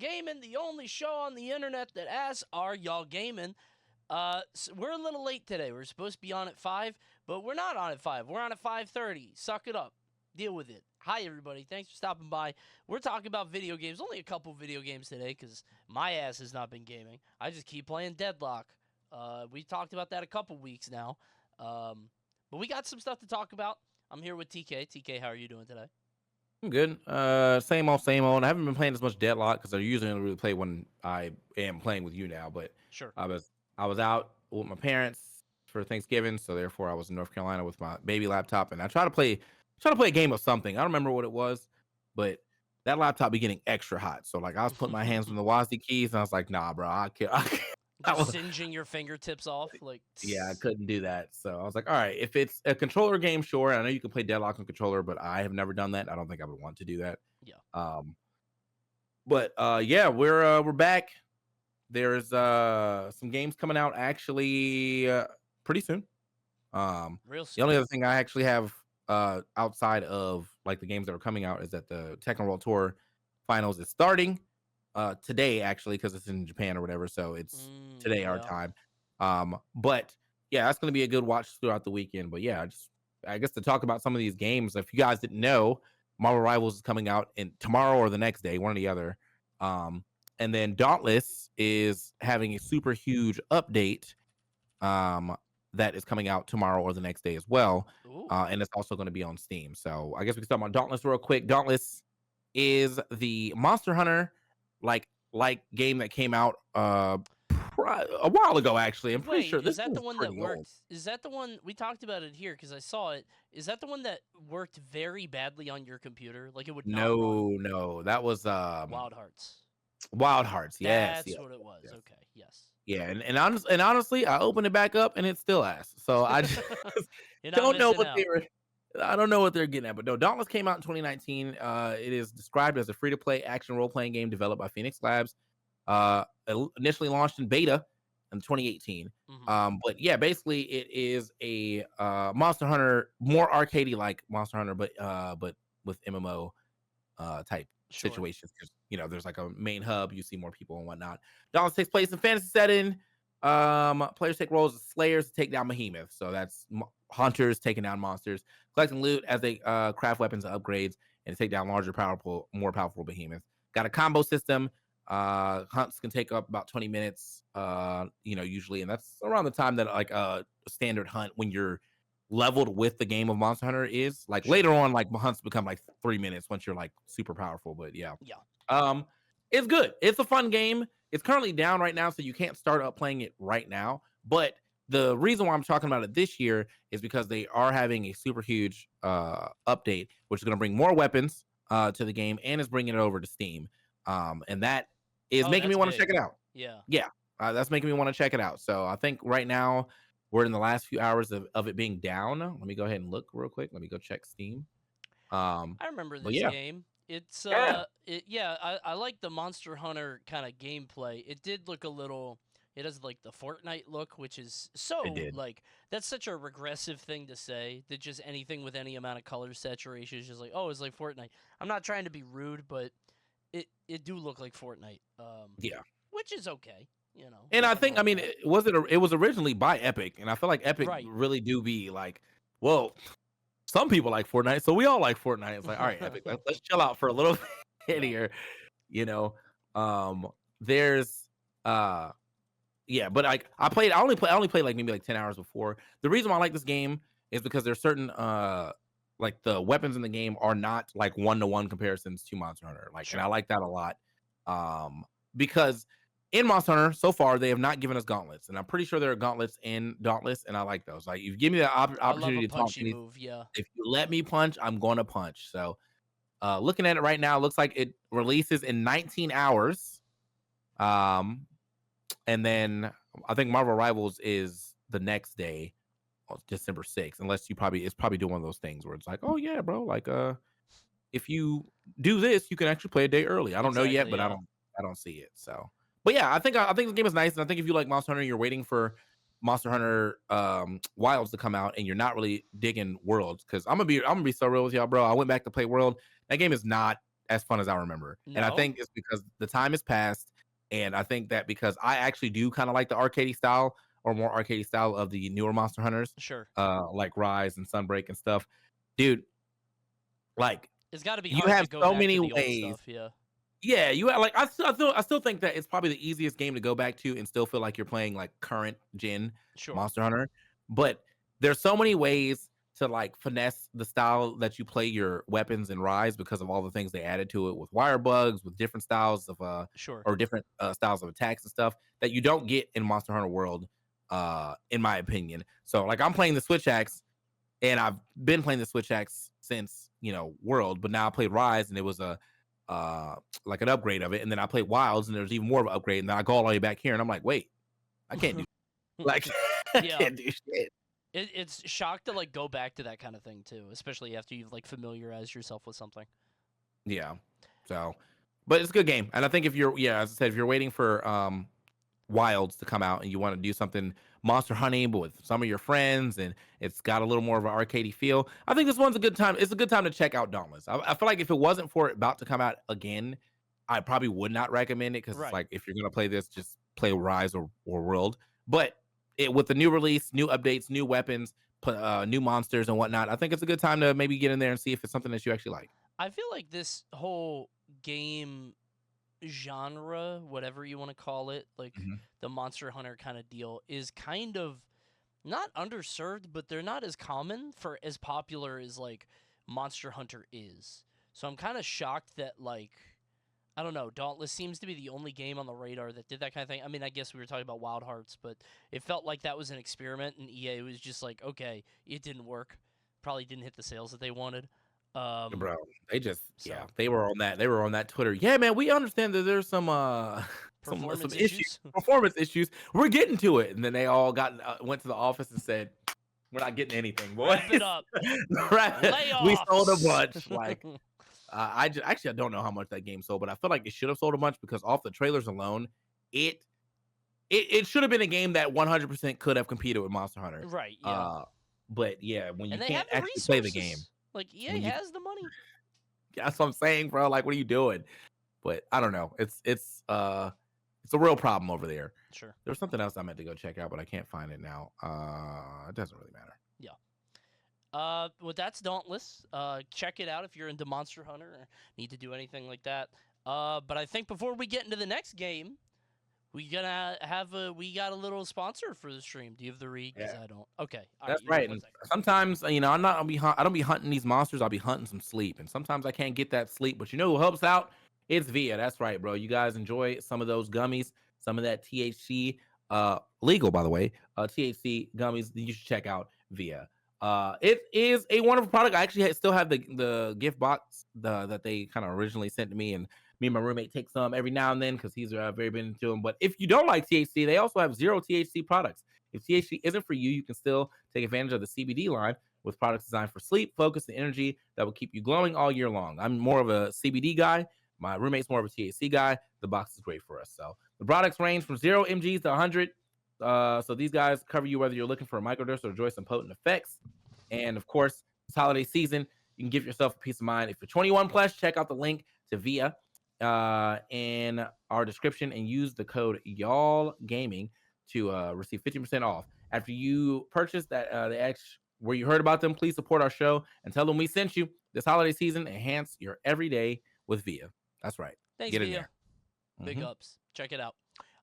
Gaming, the only show on the internet that asks, "Are y'all gaming?" So we're a little late today. We're supposed to be on at 5, but we're not on at 5. We're on at 5:30. Suck it up. Deal with it. Hi, everybody. Thanks for stopping by. We're talking about video games. Only a couple video games today because my ass has not been gaming. I just keep playing Deadlock. We talked about that a couple weeks now. But we got some stuff to talk about. I'm here with TK. TK, how are you doing today? I'm good. Same old, same old. I haven't been playing as much Deadlock because I usually only really play when I am playing with you now. But Sure. I was I was out with my parents for Thanksgiving, so therefore I was in North Carolina with my baby laptop, and I try to play a game of something. I don't remember what it was, but that laptop be getting extra hot. So like I was putting my hands on the WASD keys, and I was like, nah, bro, I can't. I Just was, singeing your fingertips off. Like, yeah, I couldn't do that. So I was like, all right, if it's a controller game, sure. I know you can play Deadlock on controller, but I have never done that. I don't think I would want to do that. yeah. Um, but yeah, we're back. There's some games coming out actually pretty soon. Real The only soon. other thing I actually have outside of like the games that are coming out is that the Tekken World Tour Finals is starting today actually because it's in Japan or whatever, so it's today our Yeah. time. But yeah, that's going to be a good watch throughout the weekend. But yeah, I guess to talk about some of these games, if you guys didn't know, Marvel Rivals is coming out in tomorrow or the next day, one or the other. Um, and then Dauntless is having a super huge update um, that is coming out tomorrow or the next day as well. Ooh. And it's also going to be on Steam. So I guess we can start on Dauntless real quick. Dauntless is the Monster Hunter like game that came out a while ago. Actually, I'm pretty Wait, sure is this that the is one that pretty old. worked? Is that the one we talked about it here because I saw it? Is that the one that worked very badly on your computer? Like it would not run? No, that was Wild Hearts. Wild Hearts. Yes, That's yes, what it yes, was. yes. Okay, yes. Yeah, and honestly, I opened it back up and it's still ass. So I just You're not don't know missing what they out. were. I don't know what they're getting at, but no, Dauntless came out in 2019. It is described as a free-to-play action role-playing game developed by Phoenix Labs. Initially launched in beta in 2018. Hmm. But yeah, basically it is a Monster Hunter, more arcadey like Monster Hunter, but with MMO type Sure. situations because there's like a main hub, you see more people and whatnot. Dauntless takes place in fantasy setting. Players take roles as slayers to take down behemoths, so that's hunters taking down monsters, collecting loot as they craft weapons and upgrades, and take down more powerful behemoths. Got a combo system. Hunts can take up about 20 minutes, usually, and that's around the time that like a standard hunt when you're leveled with the game of Monster Hunter is. Like Sure. later on, like hunts become like 3 minutes once you're like super powerful. But yeah, Yeah. um, it's good. It's a fun game. It's currently down right now, so you can't start up playing it right now. But the reason why I'm talking about it this year is because they are having a super huge update, which is going to bring more weapons to the game and is bringing it over to Steam. And that is Oh, making me that's want to check big. it out. Yeah. Yeah, that's making me want to check it out. So I think right now we're in the last few hours of it being down. Let me go ahead and look real quick. Let me go check Steam. I remember But this yeah, game. It's yeah, yeah, I like the Monster Hunter kind of gameplay. It did look a little it has like the Fortnite look, which is it so did. like that's such a regressive thing to say that just anything with any amount of color saturation is just like, oh, it's like Fortnite. I'm not trying to be rude, but it do look like Fortnite. Yeah. Which is okay, And I nothing think, wrong I with mean, that. it was originally by Epic, and I feel like Epic Right. really do be like, well, some people like Fortnite, so we all like Fortnite. It's like, all right, Epic, let's chill out for a little bit Yeah. here, you know. Um, there's yeah, but like I only played like maybe like 10 hours before. The reason why I like this game is because there's certain like the weapons in the game are not like one-to-one comparisons to Monster Hunter. Like, and I Sure. like that a lot. Because in Monster Hunter so far they have not given us gauntlets, and I'm pretty sure there are gauntlets in Dauntless, and I like those. Like, you give me the I love a opportunity to talk to punchy me. move, yeah. If you let me punch, I'm going to punch. So, looking at it right now, it looks like it releases in 19 hours. Um, and then I think Marvel Rivals is the next day, December 6th. Unless it's probably doing one of those things where it's like, oh yeah, bro, like if you do this, you can actually play a day early. I don't know yet, Exactly, but yeah. I don't see it. So, but yeah, I think the game is nice, and I think if you like Monster Hunter, you're waiting for Monster Hunter Wilds to come out, and you're not really digging Worlds because I'm gonna be so real with y'all, bro. I went back to play World. That game is not. as fun as I remember. And I No, think it's because the time has passed. And I think that because I actually do kind of like the arcadey style or more arcadey style of the newer Monster Hunters, sure. like Rise and Sunbreak and stuff, dude. Like It's got to be you hard have to go so back to many the old ways. stuff. Yeah, Yeah, like I still think that it's probably the easiest game to go back to and still feel like you're playing like current gen sure, Monster Hunter. But there's so many ways to like finesse the style that you play your weapons in Rise because of all the things they added to it with wire bugs, with different styles of sure. or different styles of attacks and stuff that you don't get in Monster Hunter World, in my opinion. So like I'm playing the Switch Axe and I've been playing the Switch Axe since World, but now I played Rise and it was a uh like an upgrade of it, and then I played Wilds and there's even more of an upgrade, and then I go all the way back here and I'm like, wait, I can't do like I Yeah, can't do shit. it's shock to like go back to that kind of thing too, especially after you've like familiarized yourself with something. Yeah. So, but it's a good game, and I think if you're as I said, if you're waiting for Wilds to come out and you want to do something Monster Hunting but with some of your friends and it's got a little more of an arcadey feel, I think this one's a good time. It's a good time to check out Dauntless. I feel like if it wasn't for it about to come out again, I probably would not recommend it because it's Right. like if you're gonna play this, just play Rise or World. But it with the new release, new updates, new weapons, new monsters and whatnot, I think it's a good time to maybe get in there and see if it's something that you actually like. I feel like this whole game genre, whatever you want to call it, like Mhm. the Monster Hunter kind of deal, is kind of not underserved, but they're not as common for as popular as like Monster Hunter is. So I'm kind of shocked that like I don't know, Dauntless seems to be the only game on the radar that did that kind of thing. I mean, I guess we were talking about Wild Hearts, but it felt like that was an experiment, and EA was just like, okay, it didn't work, probably didn't hit the sales that they wanted. Um, Bro, they just so they were on that. They were on that Twitter. Yeah, man, we understand that there's some some performance issues, issues. performance issues. We're getting to it, and then they all got went to the office and said, "We're not getting anything, boys." Wrap it up. Right? We sold a Layoffs. bunch. Like actually I don't know how much that game sold, but I feel like it should have sold a bunch because off the trailers alone, it it should have been a game that 100% could have competed with Monster Hunter. Right, yeah. Uh, but yeah, when you And they can't have the actually play the game, resources. Like EA when you has the money. that's what I'm saying, bro. Like, what are you doing? But I don't know. It's a real problem over there. Sure. There's something else I meant to go check out, but I can't find it now. It doesn't really matter. Yeah. Well, that's Dauntless. Check it out if you're into Monster Hunter or need to do anything like that. But I think before we get into the next game, we got a little sponsor for the stream. Do you have the read? Because Yeah, I don't. Okay. All right. that's You got right. one And second. sometimes I don't be hunting these monsters. I'll be hunting some sleep, and sometimes I can't get that sleep. But you know who helps out? It's Via. That's right, bro. You guys enjoy some of those gummies, some of that THC, legal by the way, THC gummies. You should check out Via. It is a wonderful product. I actually still have the gift box that they kind of originally sent to me, and me and my roommate take some every now and then because he's very been into them. But if you don't like THC, they also have zero THC products. If THC isn't for you, you can still take advantage of the CBD line with products designed for sleep, focus, and energy that will keep you glowing all year long. I'm more of a CBD guy. My roommate's more of a THC guy. The box is great for us. So the products range from 0 mgs to 100. So these guys cover you whether you're looking for a microdose or enjoy some potent effects. And of course, this holiday season, you can give yourself a peace of mind. If you're 21 plus, check out the link to Via in our description and use the code y'all gaming to receive 50% off. After you purchase that the X where you heard about them, please support our show and tell them we sent you this holiday season. Enhance your everyday with Via. That's right. Thanks, Get in Via. there. Big Mhm. ups. Check it out.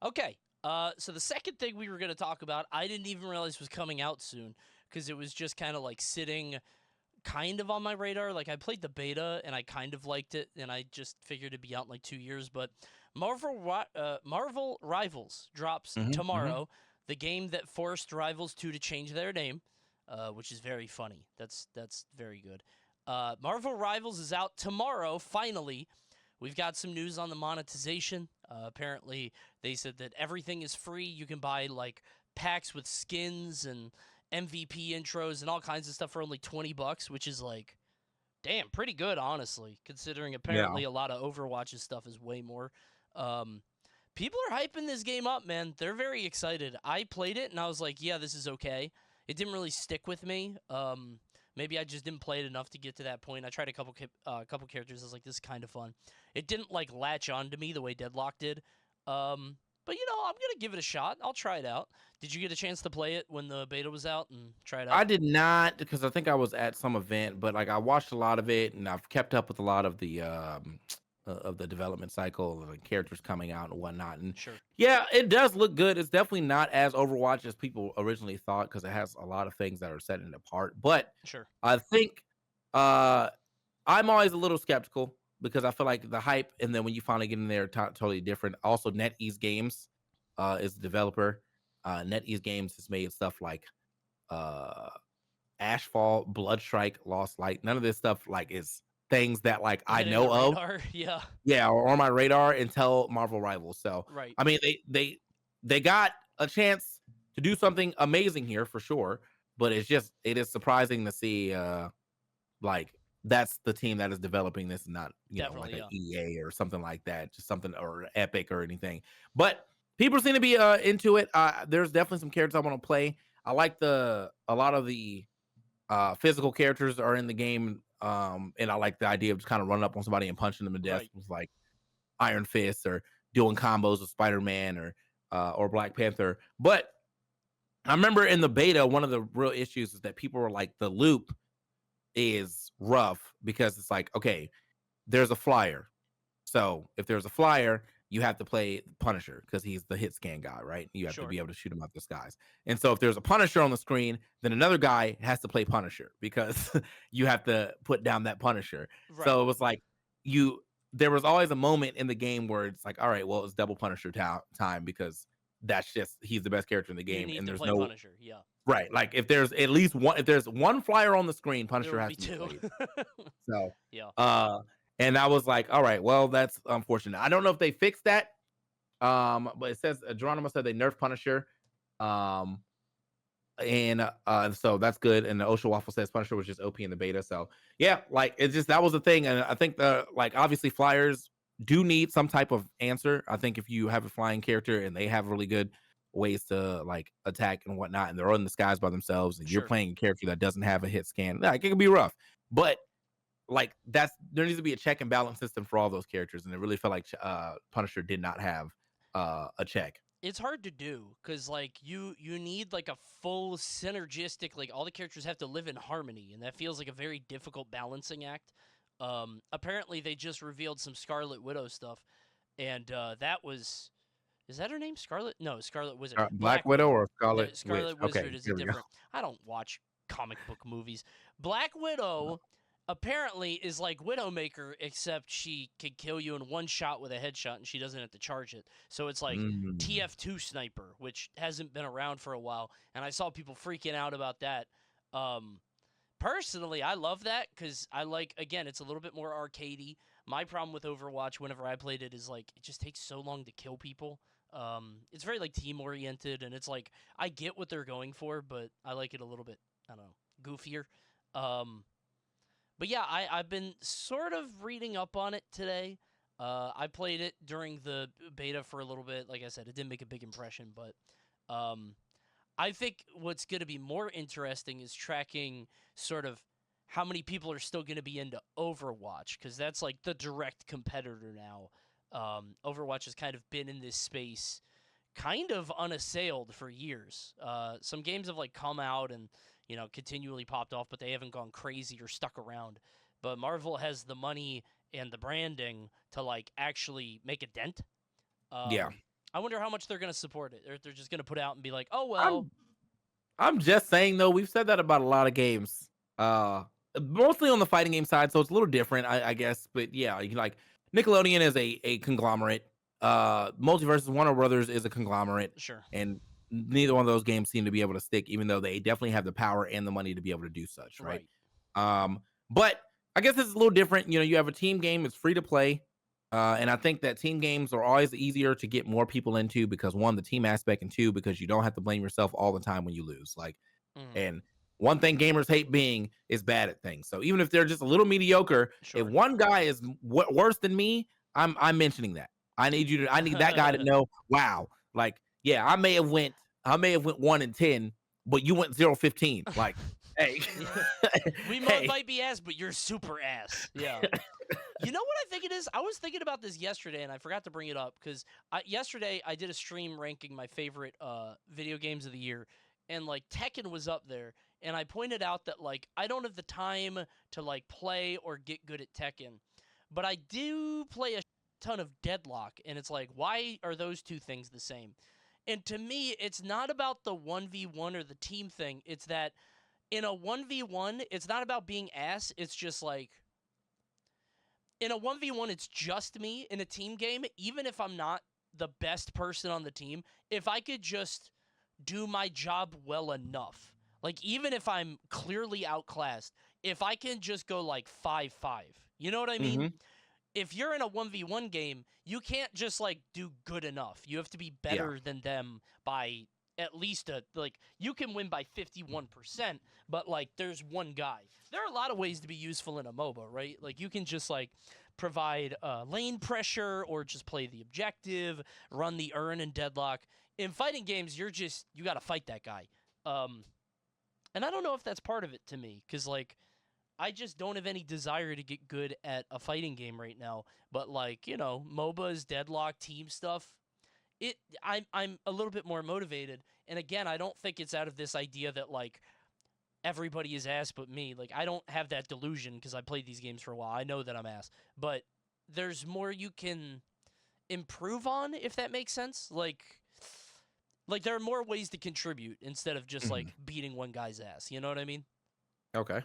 Okay. So the second thing we were going to talk about, I didn't even realize was coming out soon because it was just kind of like sitting kind of on my radar. Like I played the beta and I kind of liked it, and I just figured it'd be out in like 2 years. But Marvel Rivals drops Mhm. Mhm. tomorrow. The game that forced Rivals 2 to change their name, which is very funny. That's very good. Marvel Rivals is out tomorrow. Finally, we've got some news on the monetization. Apparently, they said that everything is free. You can buy like packs with skins and MVP intros and all kinds of stuff for only $20, which is like, damn, pretty good, honestly, considering Yeah. apparently a lot of Overwatch's stuff is way more. Um, People are hyping this game up, man. They're very excited. I played it and I was like, yeah, this is okay. It didn't really stick with me. Maybe I just didn't play it enough to get to that point. I tried a couple characters. I was like, this is kind of fun. It didn't like latch on to me the way Deadlock did. But I'm gonna give it a shot. I'll try it out. Did you get a chance to play it when the beta was out and try it I out? did not because I think I was at some event, but like I watched a lot of it and I've kept up with a lot of the development cycle and the characters coming out and whatnot. And Sure, yeah, it does look good. It's definitely not as Overwatch as people originally thought because it has a lot of things that are setting it apart. But sure. I think uh I'm always a little skeptical because I feel like the hype and then when you finally get in there, totally different. Also, NetEase Games is the developer. NetEase Games has made stuff like uh Asphalt, Bloodstrike, Lost Light. None of this stuff like is things that like I Even in the know of. radar, yeah, Yeah, or on my radar until Marvel Rivals. So right. I mean they got a chance to do something amazing here for sure. But it is surprising to see like that's the team that is developing this, not like Definitely, a yeah. EA or something like that, just something or Epic or anything. But people seem to be into it. There's definitely some characters I want to play. I like a lot of the physical characters are in the game. And I like the idea of just kind of running up on somebody and punching them to death Right. with like Iron Fist or doing combos with Spider-Man or Black Panther. But I remember in the beta, one of the real issues is that people were like, the loop is rough because it's like, okay, there's a flyer. So if there's a flyer, you have to play Punisher because he's the hit scan guy, right? You have to Sure. be able to shoot him out the skies. And so if there's a Punisher on the screen, then another guy has to play Punisher because you have to put down that Punisher. Right. So it was like you there was always a moment in the game where it's like, all right, well, it's double Punisher time because that's just he's the best character in the You game. need And to there's play no Punisher. Yeah. right. Like if there's one flyer on the screen, There Punisher will has be to be two. played. So Yeah. uh and I was like, all right, well, that's unfortunate. I don't know if they fixed that. But it says Geronimo said they nerfed Punisher. Um, and so that's good. And the Ocean Waffle says Punisher was just OP in the beta. So yeah, like it's just that was the thing. And I think the like obviously flyers do need some type of answer. I think if you have a flying character and they have really good ways to like attack and whatnot, and they're in the skies by themselves, and you're Sure. playing a character that doesn't have a hit scan, like it can be rough. But like there needs to be a check and balance system for all those characters, and it really felt like Punisher did not have a check. It's hard to do because like you need like a full synergistic, like all the characters have to live in harmony, and that feels like a very difficult balancing act. Apparently they just revealed some Scarlet Widow stuff, and that was, is that her name? Scarlet? No, Scarlet Wizard. Black Black Widow Widow. or No, Scarlet Witch? Scarlet Okay, Wizard is a here we go. different. I don't watch comic book movies. Black Widow apparently is like Widowmaker, except she can kill you in one shot with a headshot, and she doesn't have to charge it. So it's like Mm, TF2 sniper, which hasn't been around for a while, and I saw people freaking out about that. Um, Personally, I love that because I like, again, it's a little bit more arcadey. My problem with Overwatch, whenever I played it, is like it just takes so long to kill people. It's very like team oriented, and it's like I get what they're going for, but I like it a little bit, I don't know, goofier. Um, but yeah, I've been sort of reading up on it today. I played it during the beta for a little bit. Like I said, it didn't make a big impression, but um, I think what's going to be more interesting is tracking sort of how many people are still going to be into Overwatch, because that's like the direct competitor now. Overwatch has kind of been in this space kind of unassailed for years. Some games have like come out and continually popped off, but they haven't gone crazy or stuck around. But Marvel has the money and the branding to like actually make a dent. yeah, I wonder how much they're gonna support it, or if they're just gonna put out and be like, "Oh well." I'm I'm just saying though, we've said that about a lot of games. Mostly on the fighting game side, so it's a little different, I guess. But yeah, you like Nickelodeon is a conglomerate. Multiversus Warner Brothers is a conglomerate, Sure. and neither one of those games seem to be able to stick, even though they definitely have the power and the money to be able to do such, right? Right. But I guess it's a little different. You have a team game; it's free to play, and I think that team games are always easier to get more people into because one, the team aspect, and two, because you don't have to blame yourself all the time when you lose. Like, Mm, and one thing gamers hate being is bad at things. So even if they're just a little mediocre, if sure. one guy is worse than me, I'm mentioning that. I need that guy to know. Wow, like yeah, I may have went 1-10, but you went 0-15. Like Hey, We hey. might be ass, but you're super ass. Yeah. You know what I think it is? I was thinking about this yesterday, and I forgot to bring it up because yesterday I did a stream ranking my favorite video games of the year, and like Tekken was up there, and I pointed out that like I don't have the time to like play or get good at Tekken, but I do play a ton of Deadlock, and it's like why are those two things the same? And to me, it's not about the 1v1 or the team thing. It's that in a 1v1, it's not about being ass. It's just like in a 1v1, it's just me. In a team game, even if I'm not the best person on the team, if I could just do my job well enough, like even if I'm clearly outclassed, if I can just go like 5-5, you know what I mean? Hmm. If you're in a 1v1 game, you can't just like do good enough. You have to be Yeah. better than them by at least like you can win by 51%, but like there's one guy. There are a lot of ways to be useful in a MOBA, right? Like you can just like provide lane pressure or just play the objective, run the urn and deadlock. In fighting games, you got to fight that guy. Um and I don't know if that's part of it to me cuz like I just don't have any desire to get good at a fighting game right now. But like, MOBAs, deadlock, team stuff, I'm a little bit more motivated. And again, I don't think it's out of this idea that like everybody is ass but me. Like I don't have that delusion because I played these games for a while. I know that I'm ass. But there's more you can improve on if that makes sense. Like there are more ways to contribute instead of just Hmm. like beating one guy's ass. You know what I mean? Okay, I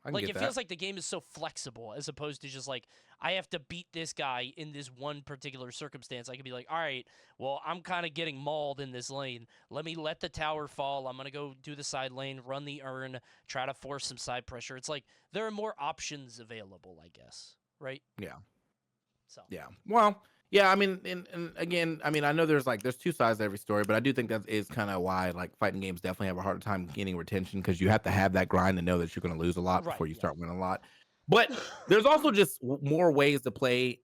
can Like get it that. feels like the game is so flexible as opposed to just like I have to beat this guy in this one particular circumstance. I could be like, all right, well, I'm kind of getting mauled in this lane. Let the tower fall. I'm gonna go do the side lane, run the urn, try to force some side pressure. It's like there are more options available, I guess. Right? Yeah. So Yeah. Well, yeah, I mean, and again, I mean, I know there's two sides to every story, but I do think that is kind of why like fighting games definitely have a harder time gaining retention because you have to have that grind to know that you're going to lose a lot before right, you yeah. start winning a lot. But there's also just more ways to play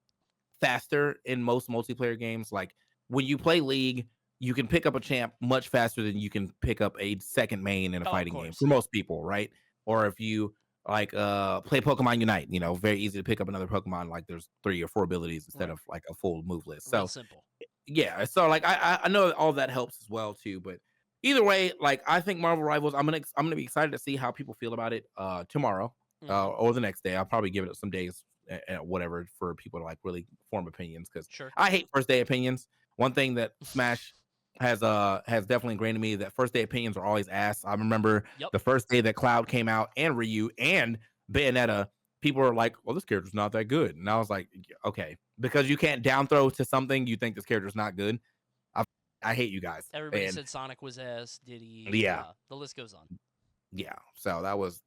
faster in most multiplayer games. Like when you play League, you can pick up a champ much faster than you can pick up a second main in a Oh, of fighting game course, for yeah. most people, right? Or if you like play Pokemon Unite, very easy to pick up another Pokemon. Like there's 3 or 4 abilities instead Right. of like a full move list. Real So simple. yeah, so like I know all that helps as well too, but either way, like I think Marvel Rivals, I'm gonna be excited to see how people feel about it tomorrow Mm-hmm. or the next day. I'll probably give it some days, whatever, for people to like really form opinions because Sure. I hate first day opinions. One thing that Smash has definitely ingrained in me that first day opinions are always ass. I remember Yep. the first day that Cloud came out and Ryu and Bayonetta, people were like, "Well, this character's not that good," and I was like, "Okay, because you can't down throw to something, you think this character's not good." I I hate you guys, Everybody and said Sonic was ass. Diddy. yeah, Yeah. The list goes on. yeah. So that was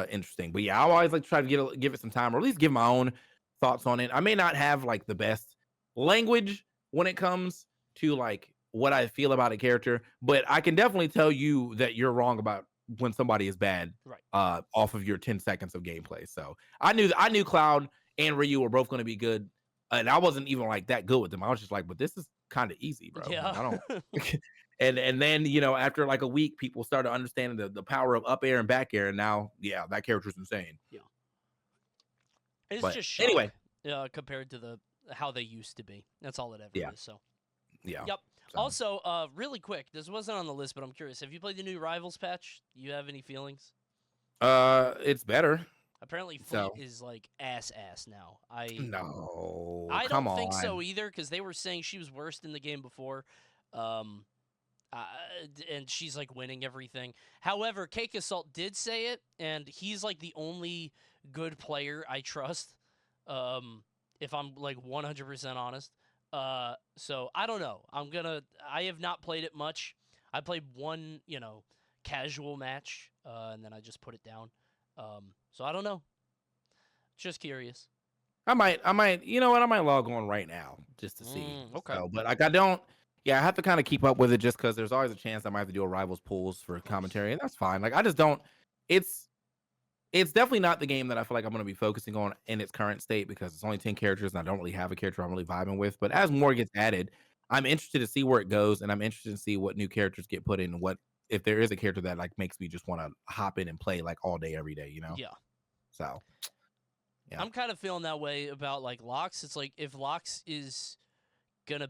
interesting, but yeah, I always like to try to give it some time, or at least give my own thoughts on it. I may not have like the best language when it comes to like what I feel about a character, but I can definitely tell you that you're wrong about when somebody is bad Right. off of your 10 seconds of gameplay. So I knew Cloud and Ryu were both going to be good, and I wasn't even like that good with them. I was just like, but this is kind of easy, bro. Like Yeah. I don't. And then after like a week, people started understanding the power of up air and back air, and now yeah, that character's insane. Yeah. It's But just anyway, shock compared to the how they used to be. That's all it ever yeah, is. So, yeah. yep. So Also, really quick, this wasn't on the list, but I'm curious. Have you played the new Rivals patch? Do you have any feelings? it's better. Apparently, Fleet So is like ass now. I no, I come don't think on. so either because they were saying she was worse than the game before. Um, uh, and she's like winning everything. However, Cake Assault did say it, and he's like the only good player I trust. If I'm like 100% honest. So I don't know. I have not played it much. I played one, casual match, and then I just put it down. So I don't know. Just curious. I might, you know what? I might log on right now just to see. Okay. So, but like, I don't. Yeah, I have to kind of keep up with it just because there's always a chance I might have to do a rivals pools for Of course. commentary, and that's fine. Like, I just don't. It's it's definitely not the game that I feel like I'm going to be focusing on in its current state because it's only 10 characters and I don't really have a character I'm really vibing with. But as Right. more gets added, I'm interested to see where it goes, and I'm interested to see what new characters get put in and what if there is a character that like makes me just want to hop in and play like all day every day, you know. Yeah. So yeah, I'm kind of feeling that way about like Lox. It's like if Lox is gonna,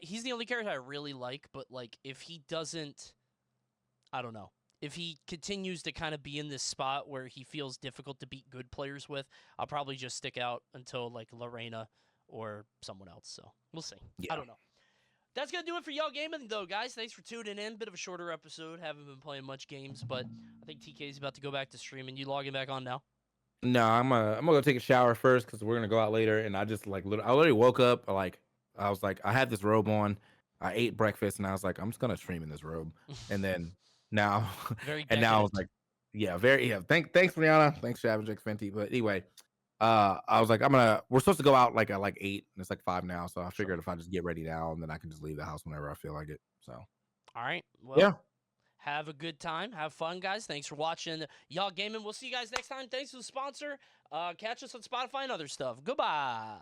he's the only character I really like, but like if he doesn't, I don't know. If he continues to kind of be in this spot where he feels difficult to beat good players with, I'll probably just stick out until like Lorena or someone else. So we'll see. I yeah. don't know. That's going to do it for Y'all Gaming, though, guys. Thanks for tuning in. Bit of a shorter episode. Haven't been playing much games, but I think TK is about to go back to streaming. You logging back on now? No, I'm gonna go take a shower first because we're gonna go out later. And I just like I literally woke up like I was like I had this robe on. I ate breakfast and I was like I'm just gonna stream in this robe. And then now Very and now I was decadent. like yeah very yeah thanks Rihanna, thanks Shavage Fenty. But anyway, I was like we're supposed to go out like at like 8 and it's like 5 now. So I Sure. figured if I just get ready now and then I can just leave the house whenever I feel like it. So All right. Well, yeah. have a good time. Have fun, guys. Thanks for watching Y'all Gaming. We'll see you guys next time. Thanks to the sponsor. Catch us on Spotify and other stuff. Goodbye.